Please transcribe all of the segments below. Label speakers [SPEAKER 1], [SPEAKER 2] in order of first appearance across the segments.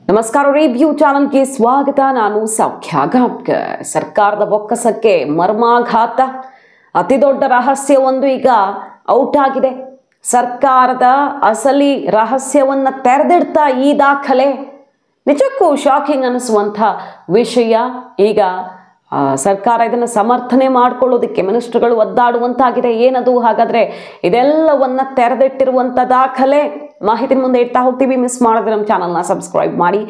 [SPEAKER 1] ನಮಸ್ಕಾರ ರಿವ್ಯೂ ಚಾನಲ್ಗೆ ಸ್ವಾಗತ. ನಾನು ಸೌಖ್ಯ ಗಾಂಬ್ಕರ್. ಸರ್ಕಾರದ ಬೊಕ್ಕಸಕ್ಕೆ ಮರ್ಮಾಘಾತ, ಅತಿ ದೊಡ್ಡ ರಹಸ್ಯವೊಂದು ಈಗ ಔಟ್ ಆಗಿದೆ. ಸರ್ಕಾರದ ಅಸಲಿ ರಹಸ್ಯವನ್ನ ತೆರೆದಿಡ್ತಾ ಈ ದಾಖಲೆ ನಿಜಕ್ಕೂ ಶಾಕಿಂಗ್ ಅನಿಸುವಂಥ ವಿಷಯ. ಈಗ ಸರ್ಕಾರ ಇದನ್ನು ಸಮರ್ಥನೆ ಮಾಡ್ಕೊಳ್ಳೋದಕ್ಕೆ ಮಿನಿಸ್ಟರ್ಗಳು ಒದ್ದಾಡುವಂತಾಗಿದೆ. ಏನದು ಹಾಗಾದ್ರೆ? ಇದೆಲ್ಲವನ್ನ ತೆರೆದಿಟ್ಟಿರುವಂಥ ದಾಖಲೆ ಮಾಹಿತಿ ಮುಂದೆ ಇಡ್ತಾ ಹೋಗ್ತೀವಿ. ಮಿಸ್ ಮಾಡಿದ್ರೆ ನಮ್ಮ ಚಾನಲ್ನ ಸಬ್ಸ್ಕ್ರೈಬ್ ಮಾಡಿ,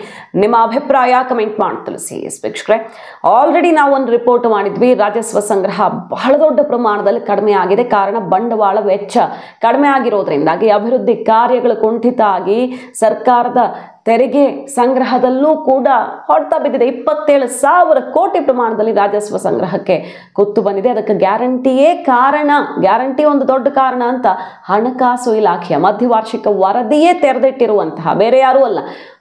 [SPEAKER 1] ನಿಮ್ಮ ಅಭಿಪ್ರಾಯ ಕಮೆಂಟ್ ಮಾಡಿ ತಿಳಿಸಿ. ವೀಕ್ಷಕರೇ, ಆಲ್ರೆಡಿ ನಾವು ಒಂದು ರಿಪೋರ್ಟ್ ಮಾಡಿದ್ವಿ. ರಾಜಸ್ವ ಸಂಗ್ರಹ ಬಹಳ ದೊಡ್ಡ ಪ್ರಮಾಣದಲ್ಲಿ ಕಡಿಮೆ ಆಗಿದೆ. ಕಾರಣ ಬಂಡವಾಳ ವೆಚ್ಚ ಕಡಿಮೆ ಆಗಿರೋದ್ರಿಂದಾಗಿ ಅಭಿವೃದ್ಧಿ ಕಾರ್ಯಗಳು ಕುಂಠಿತ ಆಗಿ ಸರ್ಕಾರದ ತೆರಿಗೆ ಸಂಗ್ರಹದಲ್ಲೂ ಕೂಡ ಹೊಡೆತ ಬಿದ್ದಿದೆ. 27,000 ಕೋಟಿ ಪ್ರಮಾಣದಲ್ಲಿ ರಾಜಸ್ವ ಸಂಗ್ರಹಕ್ಕೆ ಕುತ್ತು ಬಂದಿದೆ. ಅದಕ್ಕೆ ಗ್ಯಾರಂಟಿಯೇ ಕಾರಣ, ಗ್ಯಾರಂಟಿ ಒಂದು ದೊಡ್ಡ ಕಾರಣ ಅಂತ ಹಣಕಾಸು ಇಲಾಖೆಯ ಮಧ್ಯವಾರ್ಷಿಕ ವರದಿಯೇ ತೆರೆದಿಟ್ಟಿರುವಂತಹ, ಬೇರೆ ಯಾರೂ ಅಲ್ಲ,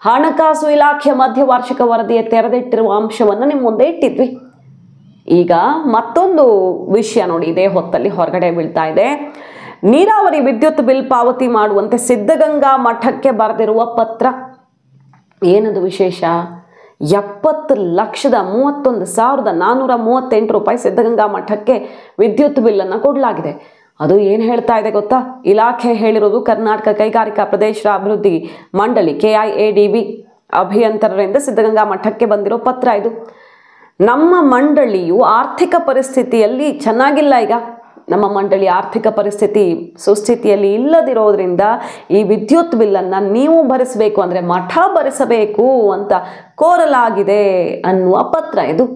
[SPEAKER 1] ಹಣಕಾಸು ಇಲಾಖೆಯ ಮಧ್ಯವಾರ್ಷಿಕ ವರದಿಯೇ ತೆರೆದಿಟ್ಟಿರುವ ಅಂಶವನ್ನು ನಿಮ್ಮ ಮುಂದೆ ಇಟ್ಟಿದ್ವಿ. ಈಗ ಮತ್ತೊಂದು ವಿಷಯ ನೋಡಿ, ಇದೇ ಹೊತ್ತಲ್ಲಿ ಹೊರಗಡೆ ಬೀಳ್ತಾ ಇದೆ. ನೀರಾವರಿ ವಿದ್ಯುತ್ ಬಿಲ್ ಪಾವತಿ ಮಾಡುವಂತೆ ಸಿದ್ಧಗಂಗಾ ಮಠಕ್ಕೆ ಬರೆದಿರುವ ಪತ್ರ. ಏನದು ವಿಶೇಷ? 70,31,438 ರೂಪಾಯಿ ಸಿದ್ಧಗಂಗಾ ಮಠಕ್ಕೆ ವಿದ್ಯುತ್ ಬಿಲ್ಲನ್ನು ಕೊಡಲಾಗಿದೆ. ಅದು ಏನು ಹೇಳ್ತಾ ಇದೆ ಗೊತ್ತಾ? ಇಲಾಖೆ ಹೇಳಿರೋದು, ಕರ್ನಾಟಕ ಕೈಗಾರಿಕಾ ಪ್ರದೇಶ ಅಭಿವೃದ್ಧಿ ಮಂಡಳಿ KIADB ಅಭಿಯಂತರರಿಂದ ಸಿದ್ಧಗಂಗಾ ಮಠಕ್ಕೆ ಬಂದಿರೋ ಪತ್ರ ಇದು. ನಮ್ಮ ಮಂಡಳಿಯು ಆರ್ಥಿಕ ಪರಿಸ್ಥಿತಿಯಲ್ಲಿ ಚೆನ್ನಾಗಿಲ್ಲ. ಈಗ ನಮ್ಮ ಮಂಡಳಿ ಆರ್ಥಿಕ ಪರಿಸ್ಥಿತಿ ಸುಸ್ಥಿತಿಯಲ್ಲಿ ಇಲ್ಲದಿರೋದ್ರಿಂದ ಈ ವಿದ್ಯುತ್ ಬಿಲ್ಲನ್ನು ನೀವು ಭರಿಸಬೇಕು, ಅಂದರೆ ಮಠ ಭರಿಸಬೇಕು ಅಂತ ಕೋರಲಾಗಿದೆ ಅನ್ನುವ ಪತ್ರ ಇದು.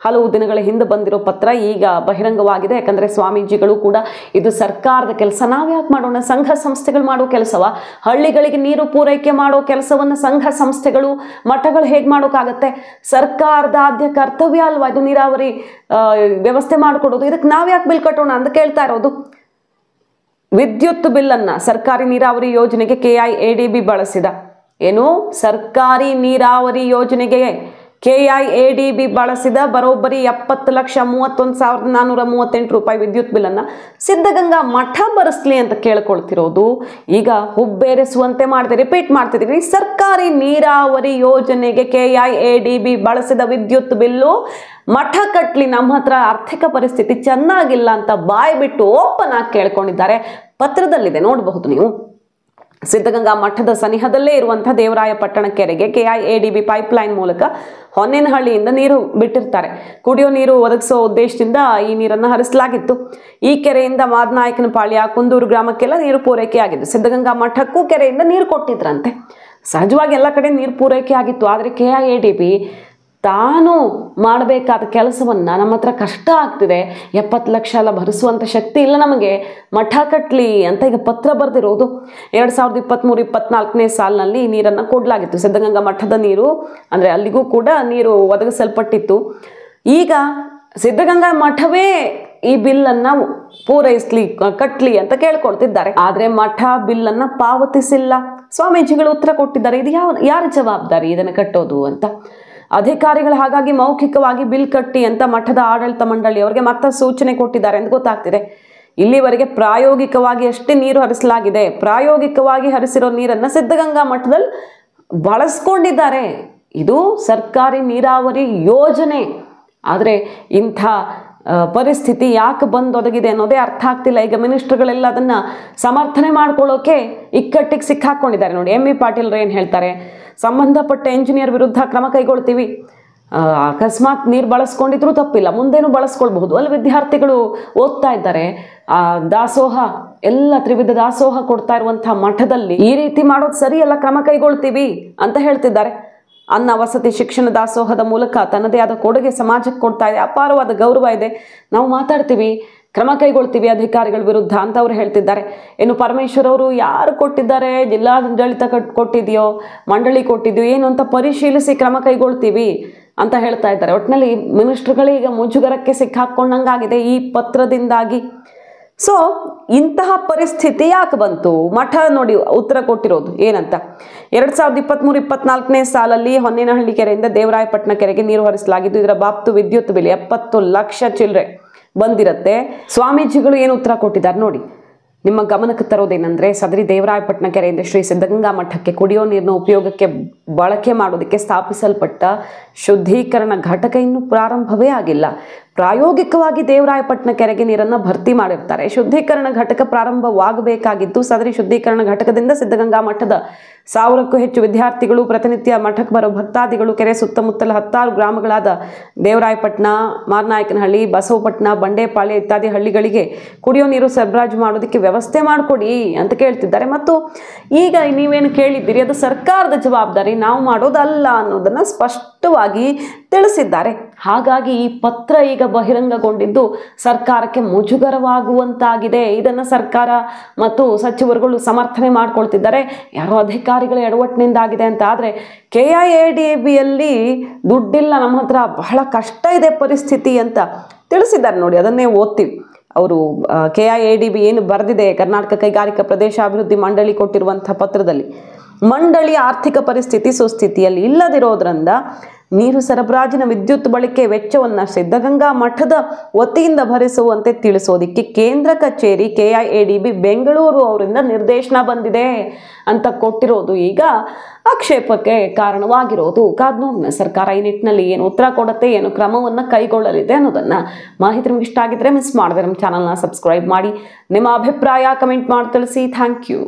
[SPEAKER 1] ಹಲವು ದಿನಗಳ ಹಿಂದೆ ಬಂದಿರೋ ಪತ್ರ ಈಗ ಬಹಿರಂಗವಾಗಿದೆ. ಯಾಕಂದರೆ ಸ್ವಾಮೀಜಿಗಳು ಕೂಡ ಇದು ಸರ್ಕಾರದ ಕೆಲಸ, ನಾವ್ಯಾಕೆ ಮಾಡೋಣ? ಸಂಘ ಸಂಸ್ಥೆಗಳು ಮಾಡೋ ಕೆಲಸವ? ಹಳ್ಳಿಗಳಿಗೆ ನೀರು ಪೂರೈಕೆ ಮಾಡೋ ಕೆಲಸವನ್ನು ಸಂಘ ಸಂಸ್ಥೆಗಳು, ಮಠಗಳು ಹೇಗೆ ಮಾಡೋಕ್ಕಾಗತ್ತೆ? ಸರ್ಕಾರದ ಆದ್ಯ ಕರ್ತವ್ಯ ಅಲ್ವಾ ಇದು ನೀರಾವರಿ ವ್ಯವಸ್ಥೆ ಮಾಡಿಕೊಡೋದು. ಇದಕ್ಕೆ ನಾವ್ಯಾಕೆ ಬಿಲ್ ಕಟ್ಟೋಣ ಅಂತ ಕೇಳ್ತಾ ಇರೋದು. ವಿದ್ಯುತ್ ಬಿಲ್ಲನ್ನು ಸರ್ಕಾರಿ ನೀರಾವರಿ ಯೋಜನೆಗೆ KIADB ಬಳಸಿದ, ಏನು ಸರ್ಕಾರಿ ನೀರಾವರಿ ಯೋಜನೆಗೆ KIADB ಬಳಸಿದ ಬರೋಬ್ಬರಿ 70,31,438 ರೂಪಾಯಿ ವಿದ್ಯುತ್ ಬಿಲ್ಲನ್ನು ಸಿದ್ಧಗಂಗಾ ಮಠ ಭರಿಸಲಿ ಅಂತ ಕೇಳ್ಕೊಳ್ತಿರೋದು ಈಗ ಹುಬ್ಬೇರಿಸುವಂತೆ ಮಾಡಿದೆ. ರಿಪೀಟ್ ಮಾಡ್ತಿದ್ದೀವಿ, ಸರ್ಕಾರಿ ನೀರಾವರಿ ಯೋಜನೆಗೆ KIADB ಬಳಸಿದ ವಿದ್ಯುತ್ ಬಿಲ್ಲು ಮಠ ಕಟ್ಲಿ, ನಮ್ಮ ಹತ್ರ ಆರ್ಥಿಕ ಪರಿಸ್ಥಿತಿ ಚೆನ್ನಾಗಿಲ್ಲ ಅಂತ ಬಾಯಿ ಬಿಟ್ಟು ಓಪನ್ ಆಗಿ ಕೇಳ್ಕೊಂಡಿದ್ದಾರೆ. ಪತ್ರದಲ್ಲಿದೆ, ನೋಡಬಹುದು ನೀವು. ಸಿದ್ಧಗಂಗಾ ಮಠದ ಸನಿಹದಲ್ಲೇ ಇರುವಂತಹ ದೇವರಾಯಪಟ್ಟಣ ಕೆರೆಗೆ KIADB ಪೈಪ್ಲೈನ್ ಮೂಲಕ ಹೊನ್ನೇನಹಳ್ಳಿಯಿಂದ ನೀರು ಬಿಟ್ಟಿರ್ತಾರೆ. ಕುಡಿಯೋ ನೀರು ಒದಗಿಸೋ ಉದ್ದೇಶದಿಂದ ಈ ನೀರನ್ನು ಹರಿಸಲಾಗಿತ್ತು. ಈ ಕೆರೆಯಿಂದ ಮಾದನಾಯಕನಪಾಳ್ಯ, ಕುಂದೂರು ಗ್ರಾಮಕ್ಕೆಲ್ಲ ನೀರು ಪೂರೈಕೆ ಆಗಿದ್ದು, ಸಿದ್ಧಗಂಗಾ ಮಠಕ್ಕೂ ಕೆರೆಯಿಂದ ನೀರು ಕೊಟ್ಟಿದ್ರಂತೆ. ಸಹಜವಾಗಿ ಎಲ್ಲ ಕಡೆ ನೀರು ಪೂರೈಕೆ ಆಗಿತ್ತು. ಆದರೆ KIADB ತಾನು ಮಾಡಬೇಕಾದ ಕೆಲಸವನ್ನು, ನಮ್ಮ ಹತ್ರ ಕಷ್ಟ ಆಗ್ತಿದೆ, 70 ಲಕ್ಷ ಎಲ್ಲ ಭರಿಸುವಂಥ ಶಕ್ತಿ ಇಲ್ಲ ನಮಗೆ, ಮಠ ಕಟ್ಲಿ ಅಂತ ಈಗ ಪತ್ರ ಬರೆದಿರೋದು. 2023-24ನೇ ಸಾಲಿನಲ್ಲಿ ಈ ನೀರನ್ನು ಕೊಡಲಾಗಿತ್ತು. ಸಿದ್ಧಗಂಗಾ ಮಠದ ನೀರು ಅಂದರೆ ಅಲ್ಲಿಗೂ ಕೂಡ ನೀರು ಒದಗಿಸಲ್ಪಟ್ಟಿತ್ತು. ಈಗ ಸಿದ್ಧಗಂಗಾ ಮಠವೇ ಈ ಬಿಲ್ಲನ್ನು ಪೂರೈಸಲಿ, ಕಟ್ಲಿ ಅಂತ ಕೇಳ್ಕೊಳ್ತಿದ್ದಾರೆ. ಆದರೆ ಮಠ ಬಿಲ್ಲನ್ನು ಪಾವತಿಸಿಲ್ಲ. ಸ್ವಾಮೀಜಿಗಳು ಉತ್ತರ ಕೊಟ್ಟಿದ್ದಾರೆ, ಇದು ಯಾರ ಜವಾಬ್ದಾರಿ ಇದನ್ನು ಕಟ್ಟೋದು ಅಂತ. ಅಧಿಕಾರಿಗಳು ಹಾಗಾಗಿ ಮೌಖಿಕವಾಗಿ ಬಿಲ್ ಕಟ್ಟಿ ಅಂತ ಮಠದ ಆಡಳಿತ ಮಂಡಳಿಯವರಿಗೆ ಮತ್ತೆ ಸೂಚನೆ ಕೊಟ್ಟಿದ್ದಾರೆ ಅಂತ ಗೊತ್ತಾಗ್ತಿದೆ. ಇಲ್ಲಿವರೆಗೆ ಪ್ರಾಯೋಗಿಕವಾಗಿ ಅಷ್ಟೇ ನೀರು ಹರಿಸಲಾಗಿದೆ. ಪ್ರಾಯೋಗಿಕವಾಗಿ ಹರಿಸಿರೋ ನೀರನ್ನು ಸಿದ್ಧಗಂಗಾ ಮಠದಲ್ಲಿ ಬಳಸ್ಕೊಂಡಿದ್ದಾರೆ. ಇದು ಸರ್ಕಾರಿ ನೀರಾವರಿ ಯೋಜನೆ. ಆದರೆ ಇಂಥ ಪರಿಸ್ಥಿತಿ ಯಾಕೆ ಬಂದೊದಗಿದೆ ಅನ್ನೋದೇ ಅರ್ಥ ಆಗ್ತಿಲ್ಲ. ಈಗ ಮಿನಿಸ್ಟರ್ಗಳೆಲ್ಲ ಅದನ್ನು ಸಮರ್ಥನೆ ಮಾಡ್ಕೊಳ್ಳೋಕೆ ಇಕ್ಕಟ್ಟಿಗೆ ಸಿಕ್ಕಾಕೊಂಡಿದ್ದಾರೆ. ನೋಡಿ, ME ಪಾಟೀಲ್ ಏನು ಹೇಳ್ತಾರೆ? ಸಂಬಂಧಪಟ್ಟ ಎಂಜಿನಿಯರ್ ವಿರುದ್ಧ ಕ್ರಮ ಕೈಗೊಳ್ತೀವಿ. ಅಕಸ್ಮಾತ್ ನೀರು ಬಳಸ್ಕೊಂಡಿದ್ರು ತಪ್ಪಿಲ್ಲ, ಮುಂದೇನೂ ಬಳಸ್ಕೊಳ್ಬಹುದು. ಅಲ್ಲಿ ವಿದ್ಯಾರ್ಥಿಗಳು ಓದ್ತಾ ಇದ್ದಾರೆ. ದಾಸೋಹ ಎಲ್ಲ ತ್ರಿವಿಧ ದಾಸೋಹ ಕೊಡ್ತಾ ಇರುವಂಥ ಮಠದಲ್ಲಿ ಈ ರೀತಿ ಮಾಡೋದು ಸರಿಯಲ್ಲ, ಕ್ರಮ ಕೈಗೊಳ್ತೀವಿ ಅಂತ ಹೇಳ್ತಿದ್ದಾರೆ. ಅನ್ನ ವಸತಿ ಶಿಕ್ಷಣ ದಾಸೋಹದ ಮೂಲಕ ತನ್ನದೇ ಆದ ಕೊಡುಗೆ ಸಮಾಜಕ್ಕೆ ಕೊಡ್ತಾ ಇದೆ, ಅಪಾರವಾದ ಗೌರವ ಇದೆ, ನಾವು ಮಾತಾಡ್ತೀವಿ, ಕ್ರಮ ಕೈಗೊಳ್ತೀವಿ ಅಧಿಕಾರಿಗಳ ವಿರುದ್ಧ ಅಂತ ಅವರು ಹೇಳ್ತಿದ್ದಾರೆ. ಇನ್ನು ಪರಮೇಶ್ವರ್ ಅವರು ಯಾರು ಕೊಟ್ಟಿದ್ದಾರೆ, ಜಿಲ್ಲಾಡಳಿತ ಕೊಟ್ಟಿದೆಯೋ, ಮಂಡಳಿ ಕೊಟ್ಟಿದೆಯೋ ಏನು ಅಂತ ಪರಿಶೀಲಿಸಿ ಕ್ರಮ ಕೈಗೊಳ್ತೀವಿ ಅಂತ ಹೇಳ್ತಾ ಇದ್ದಾರೆ. ಒಟ್ಟಿನಲ್ಲಿ ಮಿನಿಸ್ಟರ್ಗಳೇ ಈಗ ಮುಜುಗರಕ್ಕೆ ಸಿಕ್ಕಾಕೊಂಡಂಗಾಗಿದೆ ಈ ಪತ್ರದಿಂದಾಗಿ. ಸೊ ಇಂತಹ ಪರಿಸ್ಥಿತಿ ಯಾಕೆ ಬಂತು? ಮಠ ನೋಡಿ ಉತ್ತರ ಕೊಟ್ಟಿರೋದು ಏನಂತ. 2023-24ನೇ ಸಾಲಲ್ಲಿ ಹೊನ್ನೇನಹಳ್ಳಿ ಕೆರೆಯಿಂದ ದೇವರಾಯಪಟ್ಟಣ ಕೆರೆಗೆ ನೀರು ಹರಿಸಲಾಗಿದ್ದು, ಇದರ ಬಾಬ್ತು ವಿದ್ಯುತ್ ಬಿಲ್ 70 ಲಕ್ಷ ಚಿಲ್ಲರೆ ಬಂದಿರತ್ತೆ. ಸ್ವಾಮೀಜಿಗಳು ಏನು ಉತ್ತರ ಕೊಟ್ಟಿದ್ದಾರೆ ನೋಡಿ. ನಿಮ್ಮ ಗಮನಕ್ಕೆ ತರೋದೇನೆಂದರೆ ಸದರಿ ದೇವರಾಯಪಟ್ಟಣ ಕೆರೆಯಿಂದ ಶ್ರೀ ಸಿದ್ಧಗಂಗಾ ಮಠಕ್ಕೆ ಕುಡಿಯೋ ನೀರಿನ ಉಪಯೋಗಕ್ಕೆ ಬಳಕೆ ಮಾಡೋದಕ್ಕೆ ಸ್ಥಾಪಿಸಲ್ಪಟ್ಟ ಶುದ್ಧೀಕರಣ ಘಟಕ ಇನ್ನೂ ಪ್ರಾರಂಭವೇ ಆಗಿಲ್ಲ. ಪ್ರಾಯೋಗಿಕವಾಗಿ ದೇವರಾಯಪಟ್ಟಣ ಕೆರೆಗೆ ನೀರನ್ನು ಭರ್ತಿ ಮಾಡಿರ್ತಾರೆ. ಶುದ್ಧೀಕರಣ ಘಟಕ ಪ್ರಾರಂಭವಾಗಬೇಕಾಗಿದ್ದು ಸದರಿ ಶುದ್ಧೀಕರಣ ಘಟಕದಿಂದ ಸಿದ್ಧಗಂಗಾ ಮಠದ 1000ಕ್ಕೂ ಹೆಚ್ಚು ವಿದ್ಯಾರ್ಥಿಗಳು, ಪ್ರತಿನಿತ್ಯ ಮಠಕ್ಕೆ ಬರೋ ಭಕ್ತಾದಿಗಳು, ಕೆರೆ ಸುತ್ತಮುತ್ತಲ 10 ಗ್ರಾಮಗಳಾದ ದೇವರಾಯಪಟ್ಟಣ, ಮಾರನಾಯಕನಹಳ್ಳಿ, ಬಸವಪಟ್ಟಣ, ಬಂಡೇಪಾಳ್ಯ ಇತ್ಯಾದಿ ಹಳ್ಳಿಗಳಿಗೆ ಕುಡಿಯೋ ನೀರು ಸರಬರಾಜು ಮಾಡೋದಕ್ಕೆ ವ್ಯವಸ್ಥೆ ಮಾಡಿಕೊಡಿ ಅಂತ ಕೇಳ್ತಿದ್ದಾರೆ. ಮತ್ತು ಈಗ ನೀವೇನು ಕೇಳಿದ್ದೀರಿ ಅದು ಸರ್ಕಾರದ ಜವಾಬ್ದಾರಿ, ನಾವು ಮಾಡೋದಲ್ಲ ಅನ್ನೋದನ್ನು ಸ್ಪಷ್ಟವಾಗಿ ತಿಳಿಸಿದ್ದಾರೆ. ಹಾಗಾಗಿ ಈ ಪತ್ರ ಈಗ ಬಹಿರಂಗಗೊಂಡಿದ್ದು ಸರ್ಕಾರಕ್ಕೆ ಮುಜುಗರವಾಗುವಂತಾಗಿದೆ. ಇದನ್ನು ಸರ್ಕಾರ ಮತ್ತು ಸಚಿವರುಗಳು ಸಮರ್ಥನೆ ಮಾಡ್ಕೊಳ್ತಿದ್ದಾರೆ. ಯಾರೋ ಅಧಿಕಾರಿಗಳ ಎಡವಟ್ಟಿನಿಂದಾಗಿದೆ ಅಂತ. ಆದರೆ KIADBಯಲ್ಲಿ ದುಡ್ಡಿಲ್ಲ, ನಮ್ಮ ಹತ್ರ ಬಹಳ ಕಷ್ಟ ಇದೆ ಪರಿಸ್ಥಿತಿ ಅಂತ ತಿಳಿಸಿದ್ದಾರೆ. ನೋಡಿ, ಅದನ್ನೇ ಓದ್ತೀವಿ. ಅವರು KIADB ಏನು ಬರೆದಿದೆ, ಕರ್ನಾಟಕ ಕೈಗಾರಿಕಾ ಪ್ರದೇಶಾಭಿವೃದ್ಧಿ ಮಂಡಳಿ ಕೊಟ್ಟಿರುವಂಥ ಪತ್ರದಲ್ಲಿ, ಮಂಡಳಿಯ ಆರ್ಥಿಕ ಪರಿಸ್ಥಿತಿ ಸುಸ್ಥಿತಿಯಲ್ಲಿ ಇಲ್ಲದಿರೋದ್ರಿಂದ ನೀರು ಸರಬರಾಜಿನ ವಿದ್ಯುತ್ ಬಳಕೆ ವೆಚ್ಚವನ್ನು ಸಿದ್ಧಗಂಗಾ ಮಠದ ವತಿಯಿಂದ ಭರಿಸುವಂತೆ ತಿಳಿಸೋದಿಕ್ಕೆ ಕೇಂದ್ರ ಕಚೇರಿ KIADB ಬೆಂಗಳೂರು ಅವರಿಂದ ನಿರ್ದೇಶನ ಬಂದಿದೆ ಅಂತ ಕೊಟ್ಟಿರೋದು ಈಗ ಆಕ್ಷೇಪಕ್ಕೆ ಕಾರಣವಾಗಿರೋದು. ಕಾದ್ ನೋಡೋಣ ಸರ್ಕಾರ ಈ ನಿಟ್ಟಿನಲ್ಲಿ ಏನು ಉತ್ತರ ಕೊಡುತ್ತೆ, ಏನು ಕ್ರಮವನ್ನು ಕೈಗೊಳ್ಳಲಿದೆ ಅನ್ನೋದನ್ನು. ಮಾಹಿತಿ ನಿಮ್ಗೆ ಇಷ್ಟ ಆಗಿದ್ರೆ ಮಿಸ್ ಮಾಡಿದ್ರೆ ನಮ್ಮ ಚಾನಲ್ನ ಸಬ್ಸ್ಕ್ರೈಬ್ ಮಾಡಿ, ನಿಮ್ಮ ಅಭಿಪ್ರಾಯ ಕಮೆಂಟ್ ಮಾಡಿ ತಿಳಿಸಿ. Thank you.